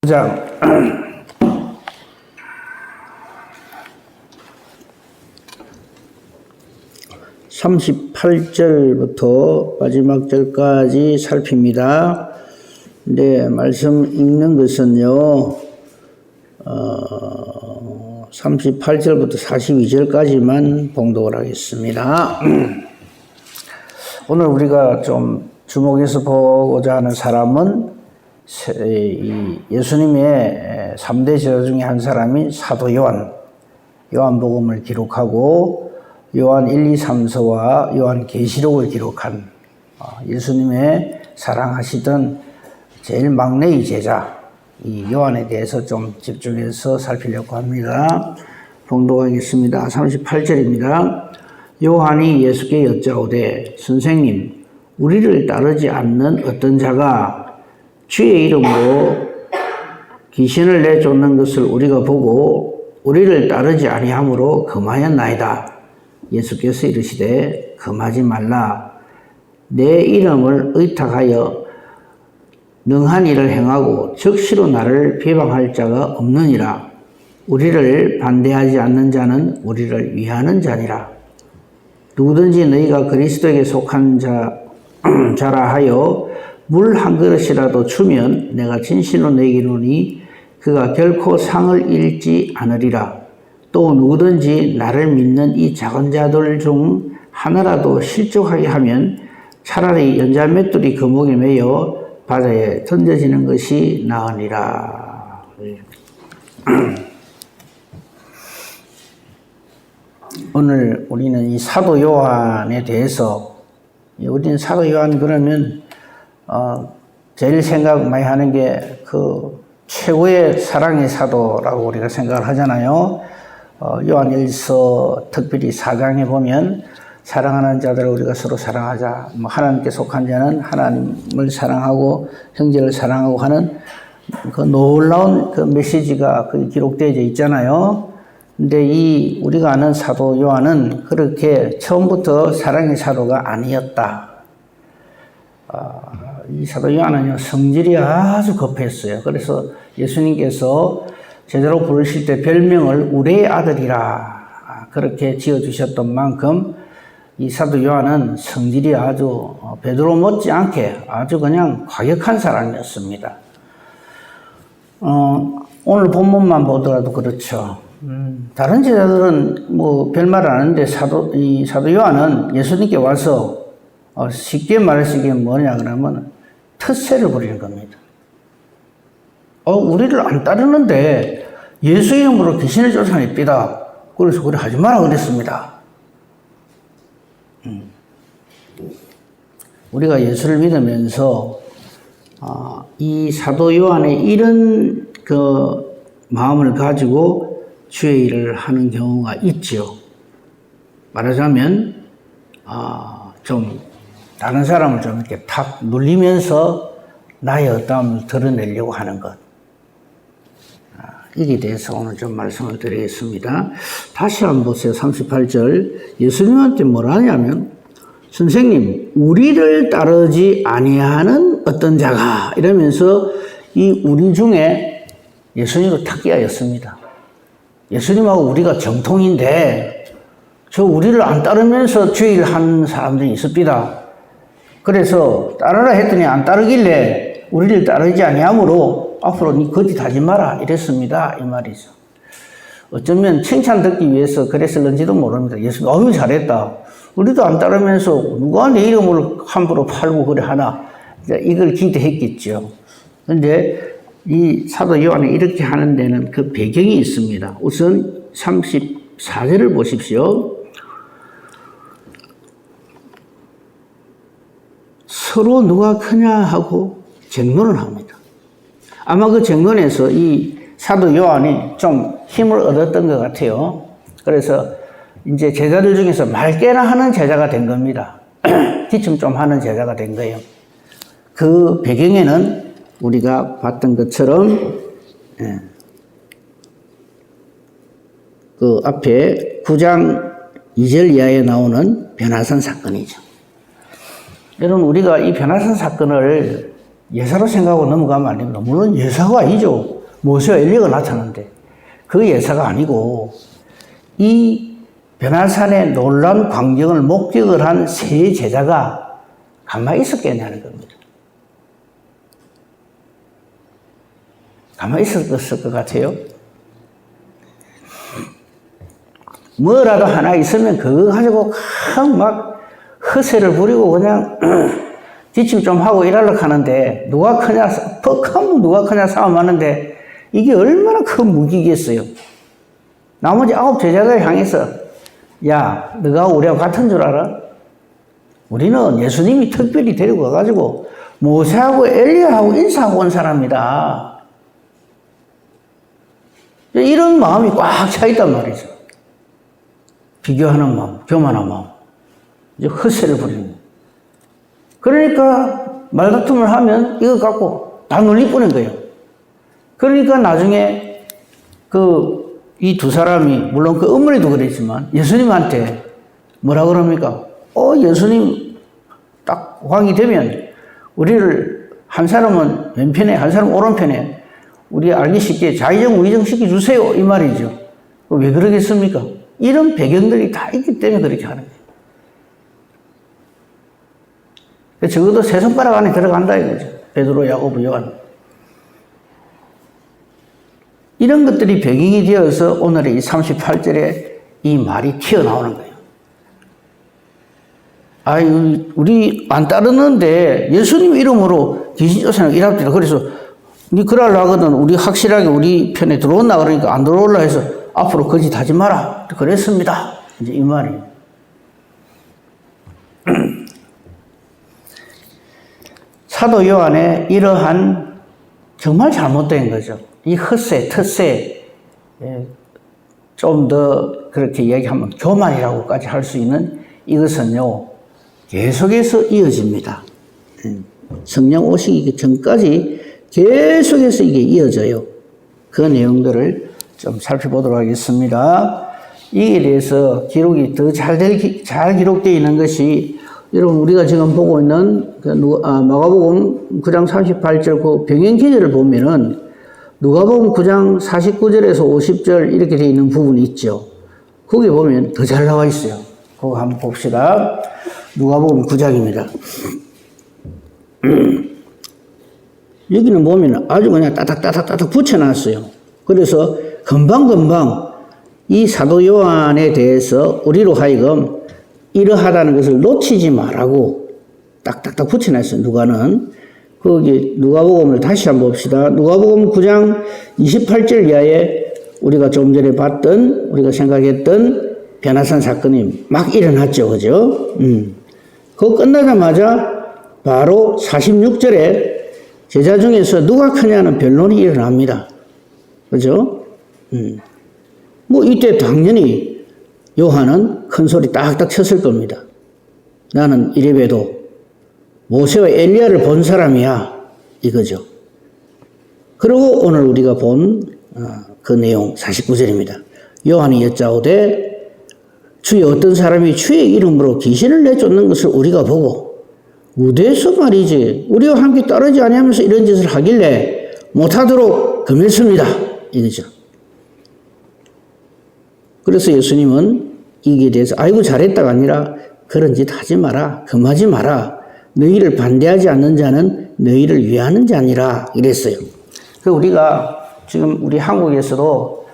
장 38절부터 마지막 절까지 살핍니다. 근데 말씀 읽는 것은요, 38절부터 42절까지만 봉독을 하겠습니다. 오늘 우리가 좀 주목해서 보고자 하는 사람은 예수님의 3대 제자 중에 한 사람인 사도 요한복음을 기록하고 요한 1, 2, 3서와 요한 계시록을 기록한 예수님의 사랑하시던 제일 막내의 제자 이 요한에 대해서 좀 집중해서 살피려고 합니다. 봉독하겠습니다. 38절입니다. 요한이 예수께 여짜오되 선생님, 우리를 따르지 않는 어떤 자가 주의 이름으로 귀신을 내쫓는 것을 우리가 보고 우리를 따르지 아니하므로 금하였나이다. 예수께서 이르시되 금하지 말라. 내 이름을 의탁하여 능한 일을 행하고 적시로 나를 비방할 자가 없느니라. 우리를 반대하지 않는 자는 우리를 위하는 자니라. 누구든지 너희가 그리스도에게 속한 자라 하여 물 한 그릇이라도 주면 내가 진실로 너희에게 이르노니 그가 결코 상을 잃지 않으리라. 또 누구든지 나를 믿는 이 작은 자들 중 하나라도 실족하게 하면 차라리 연자 맷돌이 거목에 매여 바다에 던져지는 것이 나으니라. 오늘 우리는 이 사도 요한에 대해서, 우리는 사도 요한 그러면 제일 생각 많이 하는 게 그 최고의 사랑의 사도라고 우리가 생각을 하잖아요. 요한 1서 특별히 4장에 보면 사랑하는 자들을 우리가 서로 사랑하자. 하나님께 속한 자는 하나님을 사랑하고 형제를 사랑하고 하는 그 놀라운 그 메시지가 거기 기록되어 있잖아요. 근데 이 우리가 아는 사도 요한은 그렇게 처음부터 사랑의 사도가 아니었다. 이 사도 요한은요, 성질이 아주 급했어요. 그래서 예수님께서 제대로 부르실 때 별명을 우레의 아들이라 그렇게 지어주셨던 만큼 이 사도 요한은 성질이 아주 베드로 못지않게 아주 그냥 과격한 사람이었습니다. 오늘 본문만 보더라도 그렇죠. 다른 제자들은 뭐 별말 안 하는데 이 사도 요한은 예수님께 와서 쉽게 말할 수 있게 뭐냐 그러면 텃세를 부리는 겁니다. 우리를 안 따르는데 예수 이름으로 귀신을 쫓아냅니다. 그래서 그래 하지 마라 그랬습니다. 우리가 예수를 믿으면서 이 사도 요한의 이런 그 마음을 가지고 주의 일을 하는 경우가 있죠. 말하자면 좀 다른 사람을 좀 이렇게 탁 눌리면서 나의 어떠함을 드러내려고 하는 것. 이에 대해서 오늘 좀 말씀을 드리겠습니다. 다시 한번 보세요. 38절. 예수님한테 뭐라 하냐면, 선생님, 우리를 따르지 아니하는 어떤 자가, 이러면서 이 우리 중에 예수님을 탁 끼어였습니다. 예수님하고 우리가 정통인데, 저 우리를 안 따르면서 주의를 하는 사람들이 있습니다. 그래서 따르라 했더니 안 따르길래 우리를 따르지 아니하므로 앞으로 니 거짓하지 마라 이랬습니다. 이 말이죠. 어쩌면 칭찬 듣기 위해서 그랬을는지도 모릅니다. 예수님, 어휴 잘했다. 우리도 안 따르면서 누가 내 이름을 함부로 팔고 그래 하나. 이걸 기대했겠죠. 그런데 이 사도 요한이 이렇게 하는 데는 그 배경이 있습니다. 우선 34절을 보십시오. 서로 누가 크냐 하고 쟁론을 합니다. 아마 그 쟁론에서 이 사도 요한이 좀 힘을 얻었던 것 같아요. 그래서 이제 제자들 중에서 말깨나 하는 제자가 된 겁니다. 기침 좀 하는 제자가 된 거예요. 그 배경에는 우리가 봤던 것처럼 그 앞에 9장 2절 이하에 나오는 변화산 사건이죠. 여러분, 우리가 이 변화산 사건을 예사로 생각하고 넘어가면 안 됩니다. 물론 예사가 아니죠. 모세와 엘리야가 나타났는데 그 예사가 아니고 이 변화산의 놀라운 광경을 목격을 한 세 제자가 가만히 있었겠냐는 겁니다. 가만히 있었을 것 같아요. 뭐라도 하나 있으면 그거 가지고 막 허세를 부리고 그냥 기침 좀 하고 일하려고 하는데 누가 크냐, 퍽하면 누가 크냐 싸움하는데 이게 얼마나 큰 무기겠어요. 나머지 9 제자들 향해서 야, 너가 우리하고 같은 줄 알아? 우리는 예수님이 특별히 데리고 가가지고 모세하고 엘리야하고 인사하고 온 사람이다. 이런 마음이 꽉 차 있단 말이죠. 비교하는 마음, 교만한 마음, 이제 허세를 부리는 거예요. 그러니까 말다툼을 하면 이거 갖고 다 놀릴 뻔한 거예요. 그러니까 나중에 이 두 사람이 물론 그 어머니도 그랬지만 예수님한테 뭐라 그럽니까? 예수님 딱 왕이 되면 우리를 한 사람은 왼편에 한 사람은 오른편에 우리 알기 쉽게 좌의정 우의정 시켜주세요 이 말이죠. 왜 그러겠습니까? 이런 배경들이 다 있기 때문에 그렇게 하는 거예요. 적어도 세 손가락 안에 들어간다 이거죠. 베드로, 야고보, 요한. 이런 것들이 배경이 되어서 오늘의 이 38절에 이 말이 튀어나오는 거예요. 우리 안 따르는데 예수님 이름으로 귀신 쫓아내고 이랍니다. 그래서 니 그러려고 하거든 우리 확실하게 우리 편에 들어온다 그러니까 안 들어올라 해서 앞으로 거짓하지 마라. 그랬습니다. 이제 이 말이에요. 사도 요한의 이러한 정말 잘못된 거죠. 이 헛새, 텃새, 좀 더 그렇게 이야기하면 교만이라고까지 할 수 있는 이것은요, 계속해서 이어집니다. 성령 오시기 전까지 계속해서 이게 이어져요. 그 내용들을 좀 살펴보도록 하겠습니다. 이에 대해서 기록이 더 잘 기록되어 있는 것이 여러분 우리가 지금 보고 있는 마가복음 9장 38절 그 병행 기절을 보면은 누가복음 9장 49절에서 50절 이렇게 되어 있는 부분이 있죠. 거기 보면 더 잘 나와 있어요. 그거 한번 봅시다. 누가복음 9장입니다. 여기는 보면 아주 그냥 따닥따닥 붙여놨어요. 그래서 금방금방 이 사도 요한에 대해서 우리로 하여금 이러하다는 것을 놓치지 말라고 딱딱딱 붙여놨어요. 거기 누가복음을 다시 한번 봅시다. 누가복음 9장 28절 이하에 우리가 좀 전에 봤던 우리가 생각했던 변화산 사건이 막 일어났죠. 그죠? 그거 끝나자마자 바로 46절에 제자 중에서 누가 크냐는 변론이 일어납니다. 그죠? 이때 당연히 요한은 큰 소리 딱딱 쳤을 겁니다. 나는 이래봬도 모세와 엘리야를 본 사람이야. 이거죠. 그리고 오늘 우리가 본 그 내용 49절입니다. 요한이 여짜오되 주의 어떤 사람이 주의 이름으로 귀신을 내쫓는 것을 우리가 보고 어디서 말이지 우리와 함께 따르지 아니하면서 이런 짓을 하길래 못하도록 금했습니다. 이거죠. 그래서 예수님은 이게 대해서 아이고 잘했다가 아니라 그런 짓 하지 마라. 금하지 마라. 너희를 반대하지 않는 자는 너희를 위하는 자니라 이랬어요. 우리가 지금 우리 한국에서도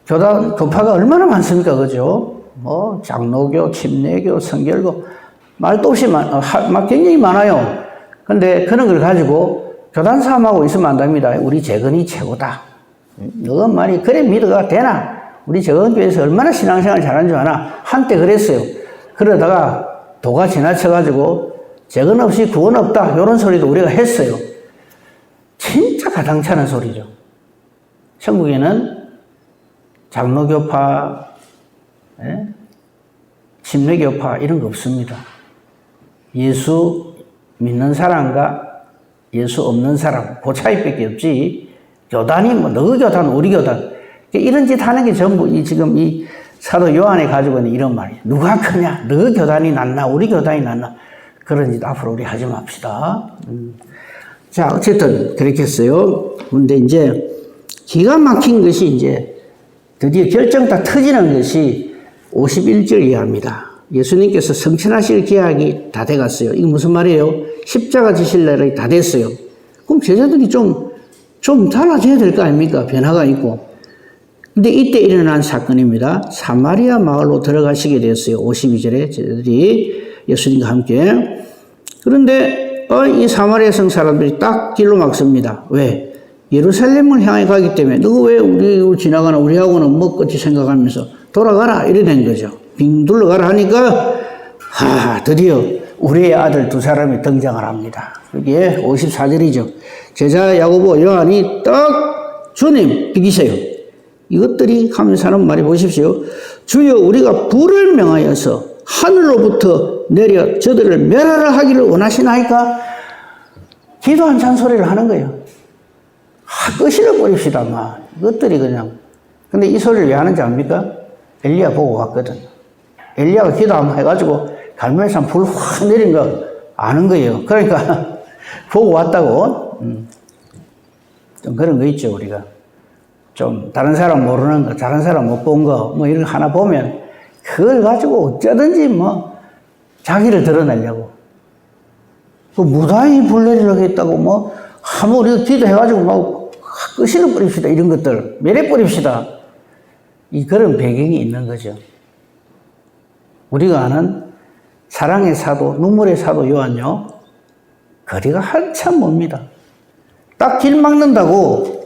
교파가 얼마나 많습니까? 그죠? 장로교, 침례교, 성결교 말도 없이 막 굉장히 많아요. 근데 그런 걸 가지고 교단 싸움하고 있으면 안 됩니다. 우리 재건이 최고다. 너가 많이 그래 믿어가 되나? 우리 재건교회에서 얼마나 신앙생활 잘하는 줄 아나? 한때 그랬어요. 그러다가 도가 지나쳐가지고 재건 없이 구원 없다. 이런 소리도 우리가 했어요. 진짜 가당찮은 소리죠. 천국에는 장로교파, 침례교파 이런 거 없습니다. 예수 믿는 사람과 예수 없는 사람 그 차이밖에 없지. 교단이 너 교단 우리 교단 이런 짓 하는 게 전부 지금 이 사도 요한이 가지고 있는 이런 말이에요. 누가 크냐? 너 교단이 낫나 우리 교단이 낫나? 그런 짓 앞으로 우리 하지 맙시다. 자, 어쨌든 그렇게 했어요. 근데 이제 기가 막힌 것이 이제 드디어 결정 다 터지는 것이 51절 이하입니다. 예수님께서 성천하실 계약이 다 돼갔어요. 이게 무슨 말이에요? 십자가 지실 날이 다 됐어요. 그럼 제자들이 좀 달라져야 될 거 아닙니까? 변화가 있고. 근데 이때 일어난 사건입니다. 사마리아 마을로 들어가시게 됐어요. 52절에 제자들이 예수님과 함께. 그런데 이 사마리아 성 사람들이 딱 길로 막습니다. 왜? 예루살렘을 향해 가기 때문에 너가 왜 우리 지나가나 우리하고는 뭐 끝이 생각하면서 돌아가라 이래 된 거죠. 빙 둘러가라 하니까 드디어 우리의 아들 두 사람이 등장을 합니다. 여기에 54절이죠. 제자 야고보 요한이 딱 주님 비기세요. 이것들이 하면서 하는 말이 보십시오. 주여 우리가 불을 명하여서 하늘로부터 내려 저들을 멸하라 하기를 원하시나이까? 기도한 잔소리를 하는 거예요. 끄실러 버립시다, 막. 이것들이 그냥. 근데 이 소리를 왜 하는지 압니까? 엘리야 보고 왔거든. 엘리야가 기도 한번 해가지고 갈멜산 불 확 내린 거 아는 거예요. 그러니까 보고 왔다고. 좀 그런 거 있죠, 우리가. 좀 다른 사람 모르는 거, 다른 사람 못 본 거, 뭐 이런 거 하나 보면 그걸 가지고 어쩌든지 뭐 자기를 드러내려고. 그 무단히 불 내리려고 했다고 뭐 한번 우리가 기도해가지고 막 끄실러 버립시다. 이런 것들. 매래 버립시다. 그런 배경이 있는 거죠. 우리가 아는 사랑의 사도, 눈물의 사도 요한요. 거리가 한참 멉니다. 딱 길 막는다고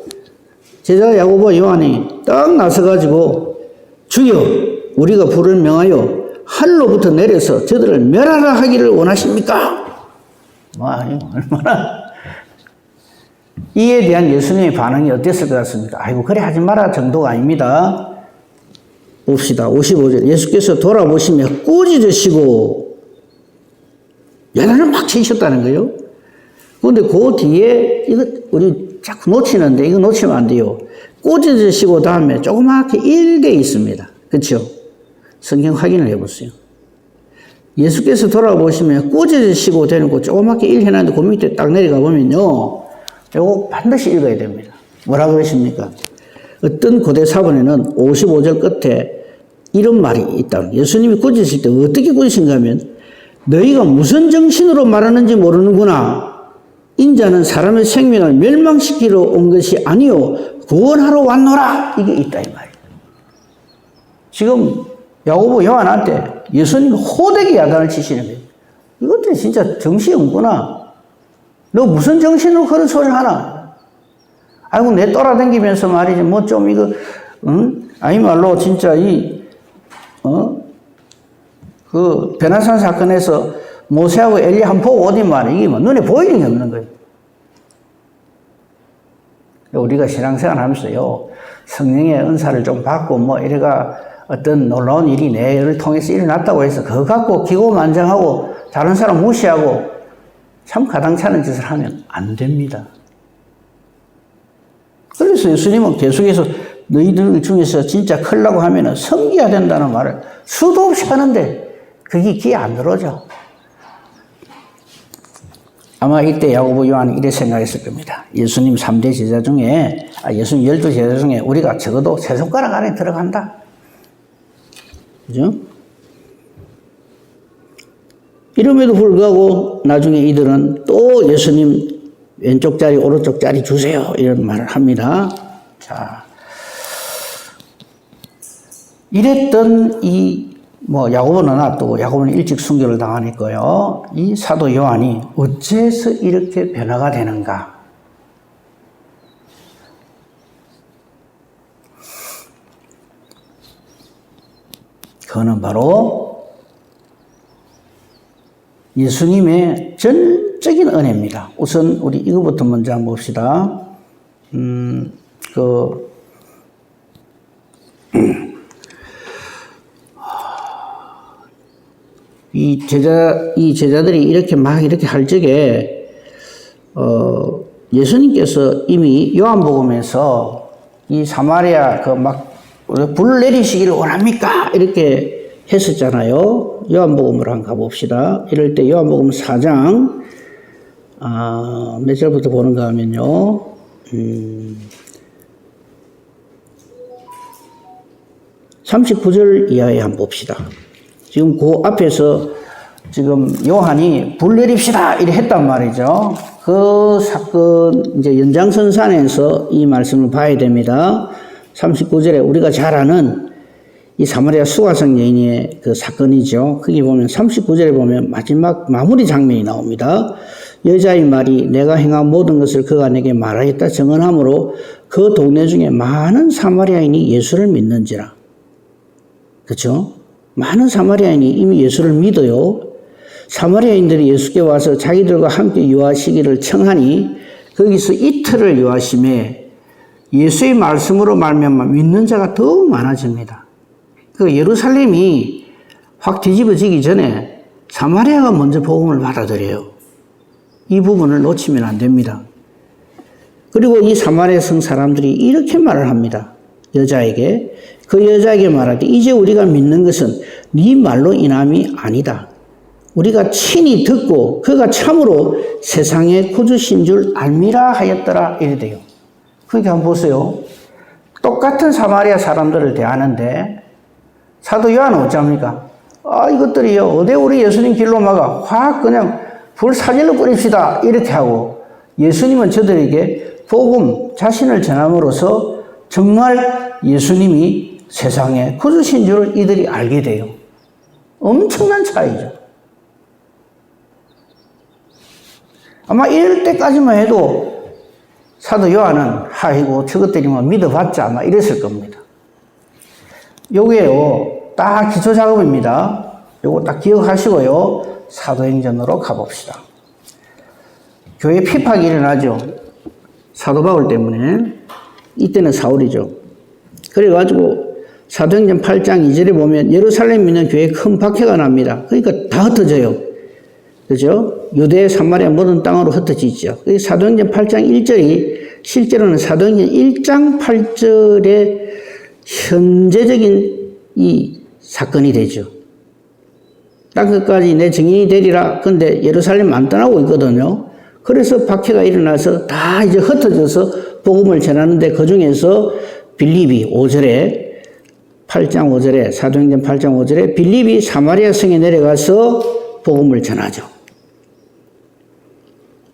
제자 야고보 요한이 딱 나서가지고 주여 우리가 불을 명하여 하늘로부터 내려서 저들을 멸하라 하기를 원하십니까? 얼마나 이에 대한 예수님의 반응이 어땠을 것 같습니까? 아이고 그래 하지 마라 정도가 아닙니다. 봅시다. 55절 예수께서 돌아보시며 꾸짖으시고 연한을 막 치셨다는 거예요. 그런데 그 뒤에 이거 우리 자꾸 놓치는데 이거 놓치면 안 돼요. 꾸짖으시고 다음에 조그맣게 일개 있습니다. 그렇죠? 성경 확인을 해보세요. 예수께서 돌아보시면 꾸짖으시고 되는 조그맣게 일 해놨는데 그 밑에 딱 내려가 보면요. 이거 반드시 읽어야 됩니다. 뭐라 그러십니까? 어떤 고대 사본에는 55절 끝에 이런 말이 있다. 예수님이 꾸짖으실 때 어떻게 꾸짖으신가 하면 너희가 무슨 정신으로 말하는지 모르는구나. 인자는 사람의 생명을 멸망시키러 온 것이 아니요 구원하러 왔노라. 이게 있다 이 말이에요. 지금 야고보 요한한테 예수님이 호되게 야단을 치시는 거예요. 이것들이 진짜 정신이 없구나. 너 무슨 정신으로 그런 소리를 하나? 아이고, 내 떠라다니면서 말이지, 뭐 좀 이거, 아니 말로 진짜 그 베나산 사건에서 모세하고 엘리 한 보고 어디 말이야. 이게 뭐 눈에 보이는 게 없는 거예요. 우리가 신앙생활 하면서요, 성령의 은사를 좀 받고 뭐 이래가 어떤 놀라운 일이 내를 통해서 일어났다고 해서 그거 갖고 기고만장하고 다른 사람 무시하고 참 가당찮은 짓을 하면 안 됩니다. 그래서 예수님은 계속해서 너희들 중에서 진짜 크려고 하면은 섬겨야 된다는 말을 수도 없이 하는데 그게 귀에 안 들어오죠. 아마 이때 야고보 요한이 이래 생각했을 겁니다. 예수님 3대 제자 중에, 예수님 12제자 중에 우리가 적어도 세 손가락 안에 들어간다. 그죠? 이름에도 불구하고 나중에 이들은 또 예수님 왼쪽 자리, 오른쪽 자리 주세요. 이런 말을 합니다. 자. 이랬던 야고보는 놔두고 야고보는 일찍 순교를 당하니까요. 이 사도 요한이 어째서 이렇게 변화가 되는가? 그거는 바로 예수님의 전적인 은혜입니다. 우선 우리 이거부터 먼저 한번 봅시다. 이 제자들이 이렇게 할 적에, 예수님께서 이미 요한복음에서 이 사마리아 불 내리시기를 원합니까? 이렇게 했었잖아요. 요한복음을 한번 가봅시다. 이럴 때 요한복음 4장, 몇 절부터 보는가 하면요. 39절 이하에 한번 봅시다. 지금 그 앞에서 지금 요한이 불 내립시다 이래 했단 말이죠. 그 사건 이제 연장선상에서 이 말씀을 봐야 됩니다. 39절에 우리가 잘 아는 이 사마리아 수가성 여인의 그 사건이죠. 거기 보면 39절에 보면 마지막 마무리 장면이 나옵니다. 여자의 말이 내가 행한 모든 것을 그가 내게 말하였다 증언하므로 그 동네 중에 많은 사마리아인이 예수를 믿는지라. 그렇죠? 많은 사마리아인이 이미 예수를 믿어요. 사마리아인들이 예수께 와서 자기들과 함께 유하시기를 청하니 거기서 이틀을 유하심에 예수의 말씀으로 말미암아 믿는 자가 더욱 많아집니다. 그 예루살렘이 확 뒤집어지기 전에 사마리아가 먼저 복음을 받아들여요. 이 부분을 놓치면 안 됩니다. 그리고 이 사마리아 성 사람들이 이렇게 말을 합니다. 여자에게 그 여자에게 말하되 이제 우리가 믿는 것은 네 말로 인함이 아니다. 우리가 친히 듣고 그가 참으로 세상의 구주신 줄 알미라 하였더라 이래 돼요. 그러니까 한번 보세요. 똑같은 사마리아 사람들을 대하는데 사도 요한은 어쩝니까? 이것들이요 어디 우리 예수님 길로 막아 확 그냥 불 사질러 뿌립시다 이렇게 하고 예수님은 저들에게 복음 자신을 전함으로써 정말 예수님이 세상에 구주신 줄 이들이 알게 돼요. 엄청난 차이죠. 아마 이럴 때까지만 해도 사도 요한은 아이고 저것들이 뭐 믿어봤자 아마 이랬을 겁니다. 요게요 딱 기초 작업입니다. 요거 딱 기억하시고요 사도행전으로 가봅시다. 교회 피팍이 일어나죠. 사도 바울 때문에. 이때는 사울이죠. 그래가지고 사도행전 8장 2절에 보면 예루살렘에 있는 교회에 큰 박해가 납니다. 그러니까 다 흩어져요. 그죠? 유대, 사마리아 모든 땅으로 흩어지죠. 사도행전 8장 1절이 실제로는 사도행전 1장 8절의 현재적인 이 사건이 되죠. 땅끝까지 내 증인이 되리라. 근데 예루살렘 안 떠나고 있거든요. 그래서 박해가 일어나서 다 이제 흩어져서 복음을 전하는데 그 중에서 빌립이 5절에 8장 5절에 사도행전 8장 5절에 빌립이 사마리아 성에 내려가서 복음을 전하죠.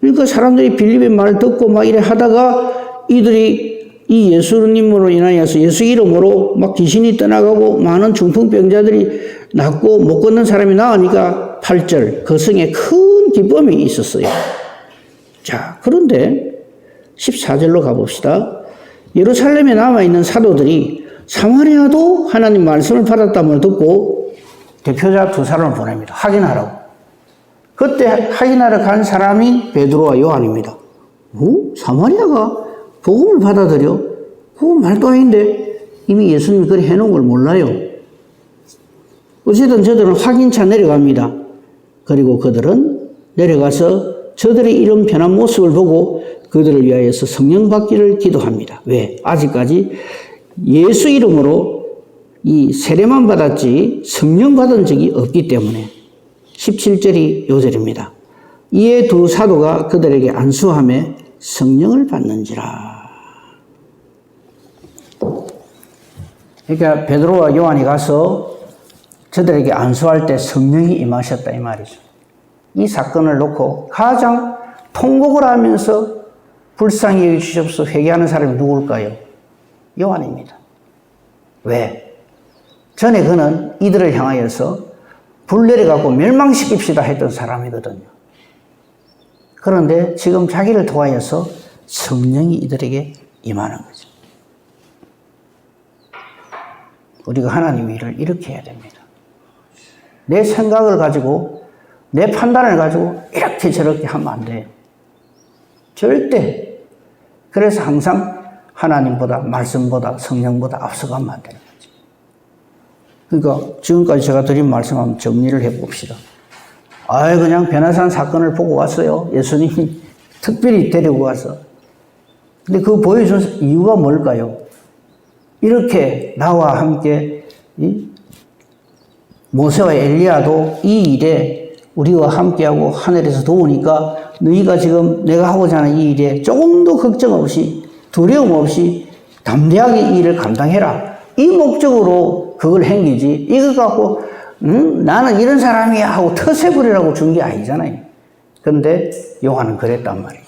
그러니까 사람들이 빌립의 말을 듣고 막 이래 하다가 이들이 이 예수님으로 인하여서 예수 이름으로 막 귀신이 떠나가고 많은 중풍병자들이 낫고 못 걷는 사람이 나으니까 8절 그 성에 큰 기쁨이 있었어요. 자, 그런데 14절로 가봅시다. 예루살렘에 남아있는 사도들이 사마리아도 하나님 말씀을 받았다는 듣고 대표자 2사람을 보냅니다. 확인하라고. 그때 확인하러 간 사람이 베드로와 요한입니다. 사마리아가 복음을 받아들여? 그거 말도 아닌데 이미 예수님이 그렇게 해놓은 걸 몰라요. 어쨌든 저들은 확인차 내려갑니다. 그리고 그들은 내려가서 저들의 이런 변한 모습을 보고 그들을 위하여서 성령 받기를 기도합니다. 왜? 아직까지 예수 이름으로 이 세례만 받았지 성령 받은 적이 없기 때문에 17절이 요절입니다. 이에 두 사도가 그들에게 안수하며 성령을 받는지라. 그러니까 베드로와 요한이 가서 저들에게 안수할 때 성령이 임하셨다 이 말이죠. 이 사건을 놓고 가장 통곡을 하면서 불쌍히 여기주시옵소서 회개하는 사람이 누굴까요? 요한입니다. 왜? 전에 그는 이들을 향하여서 불 내려갖고 멸망시킵시다 했던 사람이거든요. 그런데 지금 자기를 통하여서 성령이 이들에게 임하는 거죠. 우리가 하나님의 일을 이렇게 해야 됩니다. 내 생각을 가지고 내 판단을 가지고 이렇게 저렇게 하면 안 돼요. 절대. 그래서 항상 하나님보다 말씀보다 성령보다 앞서가면 안 되는 거죠. 그러니까 지금까지 제가 드린 말씀 한번 정리를 해봅시다. 그냥 변화산 사건을 보고 왔어요. 예수님이 특별히 데리고 와서. 근데 그 보여준 이유가 뭘까요? 이렇게 나와 함께 모세와 엘리야도 이 일에 우리와 함께하고 하늘에서 도우니까 너희가 지금 내가 하고자 하는 이 일에 조금도 걱정 없이 두려움 없이 담대하게 이 일을 감당해라. 이 목적으로 그걸 행기지 이거 갖고 나는 이런 사람이야 하고 터세부리라고 준 게 아니잖아요. 근데 요한은 그랬단 말이죠.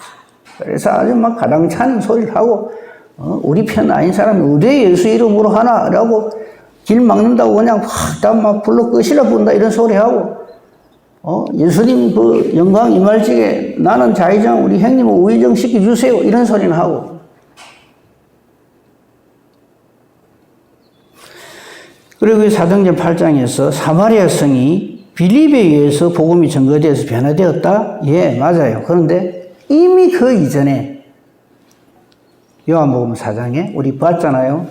그래서 아주 막 가당차는 소리를 하고 우리 편 아닌 사람이 어디 예수 이름으로 하나라고 길 막는다고 그냥 막 불러 끄시라 본다 이런 소리 하고 예수님 그 영광 임할지게 나는 자의정 우리 형님을 우의정 시켜주세요 이런 소리는 하고 그리고 사도행전 8장에서 사마리아 성이 빌립에 의해서 복음이 전거되어서 변화되었다? 예, 맞아요. 그런데 이미 그 이전에 요한복음 4장에 우리 봤잖아요.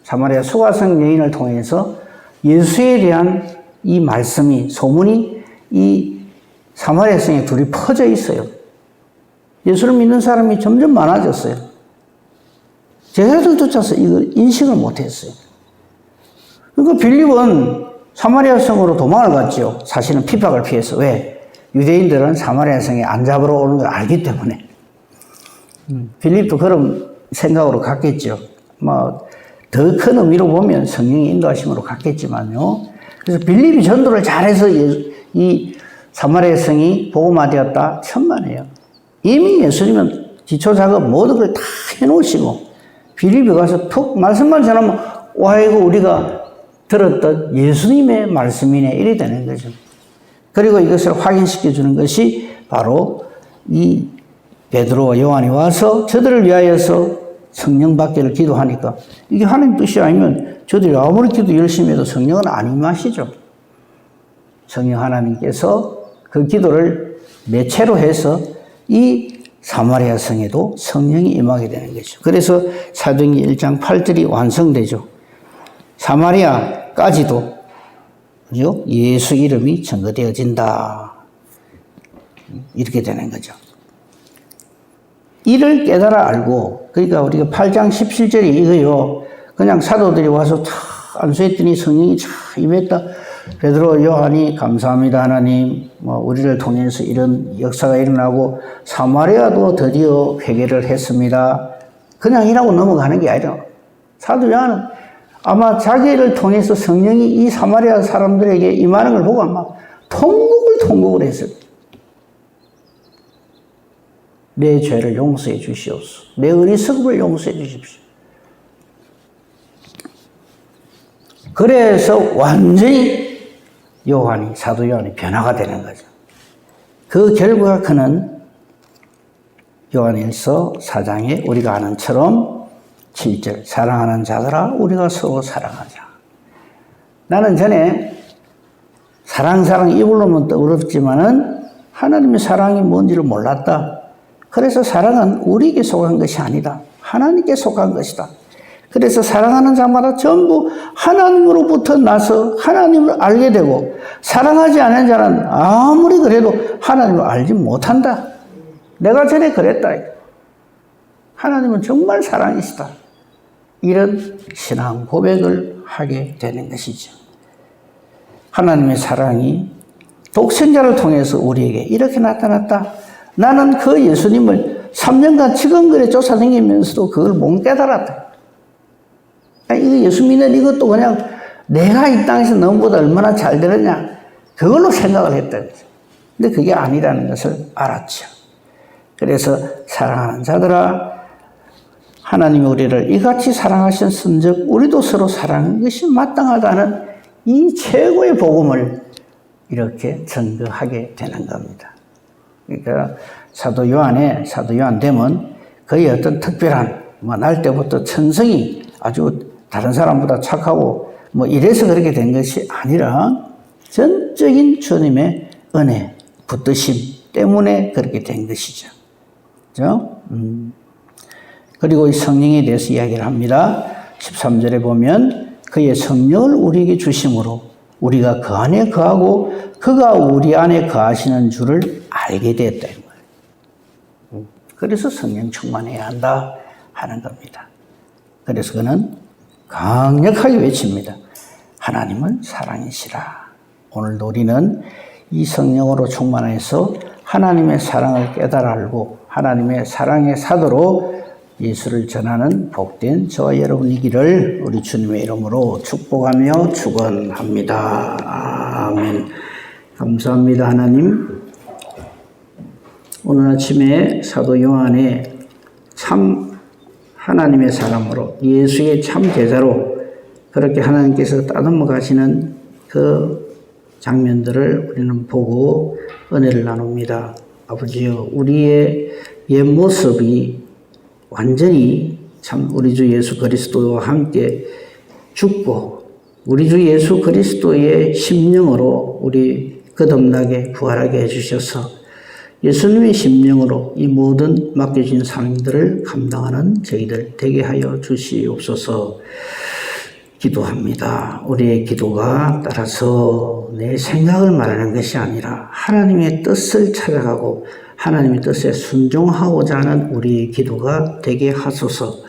사마리아 수가성 여인을 통해서 예수에 대한 이 말씀이 소문이 이 사마리아 성에 둘이 퍼져 있어요. 예수를 믿는 사람이 점점 많아졌어요. 제자들조차서 이걸 인식을 못했어요. 그러니까 빌립은 사마리아 성으로 도망을 갔죠. 사실은 핍박을 피해서. 왜? 유대인들은 사마리아 성에 안 잡으러 오는 걸 알기 때문에. 빌립도 그런 생각으로 갔겠죠. 뭐 더 큰 의미로 보면 성령의 인도하심으로 갔겠지만요. 그래서 빌립이 전도를 잘해서 이 사마리아 성이 복음화되었다? 천만에요. 이미 예수님은 기초 작업 모든 걸 다 해놓으시고 빌립이 가서 툭 말씀만 전하면 와 이거 우리가 들었던 예수님의 말씀이네 이래 되는 거죠. 그리고 이것을 확인시켜 주는 것이 바로 이 베드로와 요한이 와서 저들을 위하여서 성령 받기를 기도하니까 이게 하나님 뜻이 아니면 저들이 아무리 기도 열심히 해도 성령은 안 임하시죠. 성령 하나님께서 그 기도를 매체로 해서 이 사마리아 성에도 성령이 임하게 되는 거죠. 그래서 사도행전 1장 8절이 완성되죠. 사마리아까지도 예수 이름이 전거되어진다. 이렇게 되는 거죠. 이를 깨달아 알고, 그러니까 우리가 8장 17절이 이거요. 그냥 사도들이 와서 다 안수했더니 성령이 참 임했다. 베드로, 요한이 감사합니다 하나님. 우리를 통해서 이런 역사가 일어나고 사마리아도 드디어 회개를 했습니다. 그냥 이라고 넘어가는 게 아니라 사도 요한은 아마 자기를 통해서 성령이 이 사마리아 사람들에게 임하는 걸 보고 아마 통곡을 했어요. 내 죄를 용서해 주시옵소서. 내 어리석음을 용서해 주십시오. 그래서 완전히 사도 요한이 변화가 되는 거죠. 그 결과가 그는 요한일서 4장에 우리가 아는 처럼 7절 사랑하는 자들아 우리가 서로 사랑하자. 나는 전에 사랑 이 불로만 떠오르지만은 하나님의 사랑이 뭔지를 몰랐다. 그래서 사랑은 우리에게 속한 것이 아니다. 하나님께 속한 것이다. 그래서 사랑하는 자마다 전부 하나님으로부터 나서 하나님을 알게 되고 사랑하지 않는 자는 아무리 그래도 하나님을 알지 못한다. 내가 전에 그랬다. 하나님은 정말 사랑이시다. 이런 신앙 고백을 하게 되는 것이죠. 하나님의 사랑이 독생자를 통해서 우리에게 이렇게 나타났다. 나는 그 예수님을 3년간 치근거려 쫓아다니면서도 그걸 못 깨달았다. 이거 예수 믿는 이것도 그냥 내가 이 땅에서 너보다 얼마나 잘 되느냐 그걸로 생각을 했다. 근데 그게 아니라는 것을 알았죠. 그래서 사랑하는 자들아 하나님이 우리를 이같이 사랑하신 선적 우리도 서로 사랑하는 것이 마땅하다는 이 최고의 복음을 이렇게 전거하게 되는 겁니다. 그러니까 사도 요한 되면 거의 어떤 특별한 날 때부터 천성이 아주 다른 사람보다 착하고 이래서 그렇게 된 것이 아니라 전적인 주님의 은혜, 붙드심 때문에 그렇게 된 것이죠. 그죠? 그리고 이 성령에 대해서 이야기를 합니다. 13절에 보면 그의 성령을 우리에게 주심으로 우리가 그 안에 거하고 그가 우리 안에 거하시는 줄을 알게 되었다. 그래서 성령 충만해야 한다 하는 겁니다. 그래서 그는 강력하게 외칩니다. 하나님은 사랑이시라. 오늘도 우리는 이 성령으로 충만해서 하나님의 사랑을 깨달아 알고 하나님의 사랑의 사도로 예수를 전하는 복된 저와 여러분이기를 우리 주님의 이름으로 축복하며 축원합니다. 아멘. 감사합니다. 하나님, 오늘 아침에 사도 요한의 참 하나님의 사람으로 예수의 참 제자로 그렇게 하나님께서 따듬어 가시는 그 장면들을 우리는 보고 은혜를 나눕니다. 아버지여, 우리의 옛 모습이 완전히 참 우리 주 예수 그리스도와 함께 죽고 우리 주 예수 그리스도의 심령으로 우리 거듭나게 부활하게 해주셔서 예수님의 심령으로 이 모든 맡겨진 사명들을 감당하는 저희들 되게 하여 주시옵소서. 기도합니다. 우리의 기도가 따라서 내 생각을 말하는 것이 아니라 하나님의 뜻을 찾아가고 하나님의 뜻에 순종하고자 하는 우리의 기도가 되게 하소서.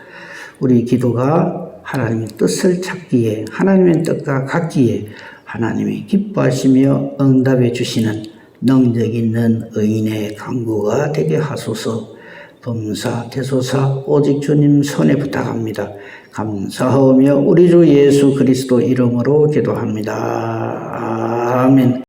우리 기도가 하나님의 뜻을 찾기에 하나님의 뜻과 같기에 하나님이 기뻐하시며 응답해 주시는 능력 있는 의인의 간구가 되게 하소서. 범사 대소사 오직 주님 손에 부탁합니다. 감사하며 우리 주 예수 그리스도 이름으로 기도합니다. 아멘.